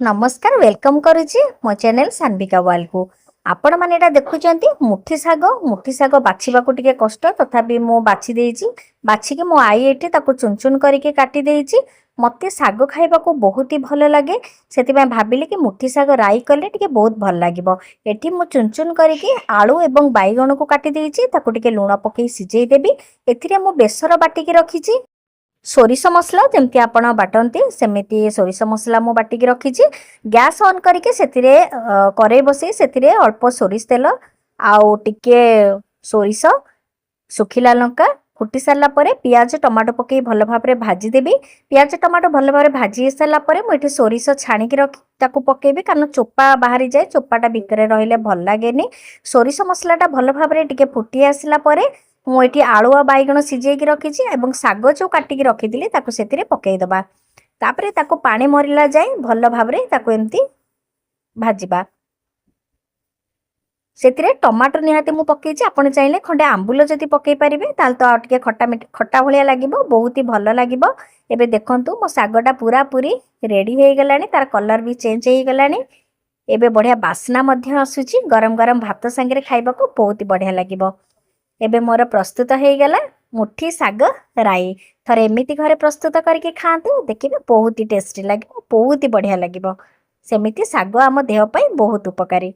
नमस्कार वेलकम करुच्ची मो चैनल सान्विका वाल को आपण मैंने एटा देखुचंती मुठी साग बाछिबा को टिके कष्ट तथापि मो बाछि देइची बाछिके मो आई एठी ताको चुन चुन करके काटी देइची। मते साग खाइबा को बहुत ही भल लगे सेति भाबिली कि मुठी साग राई कले टिके बहुत भल लागिबो। एठी मो चुन चुन करके आलू एवं बाइगण को काटी देइची ताको टिके लूण पकई सिझेई देबी। एथिरे मो बेसर बाटिकी रखिची सोरिष मसला जमती आपण बाटंती सेमिति सोरिष मसला मु बाटिकी रखिची। गैस ऑन करके सेतिरे करेई बसई सेतिरे अल्प सोरिष तेल आउ टिके सोरिष सुखिला लंका फुटी सारा परे पियाज टमाटो पकई भल भाबरे भाजी देबी। पियाज टमाटो भल भाबरे भाजी सारा परे मु एठी सोरिष छाणिकी रखी ताकू पकेबी कारण चोपा बाहरी जाए चोपाटा भितरे रहिले भल लागेनी। सोरिष मसलाटा भल भाबरे टिके फुटी आसिला परे मुझे आलू आ बैगण सिझेकी रखी और शाग जो काटिकी रखी से पकईदबा तापर ताको पानी मरला जाए भल भाव एमती भाजवा। से टमाटो निहाती मु पकई आप चाहिए खंडे आंबुल जदि पकई पारे तो टे खटा खटा भाया लगे बहुत ही भल लगे। एबे देखंतु मो सागटा पूरा पूरी रेडी हो गला तार कलर भी चेंज हो गला। एबे बढ़िया बास्ना आसूची गरम गरम भात सांगे खाइबा को बहुत ही बढ़िया लगे। एबे मोर प्रस्तुत हो गला मुठी साग राई। थरे एमिति घरे प्रस्तुत करके खातु देखिए बहुत ही टेस्टी लगे बहुत ही बढ़िया लगे। सेमिति साग आम देह पाई बहुत उपकारी।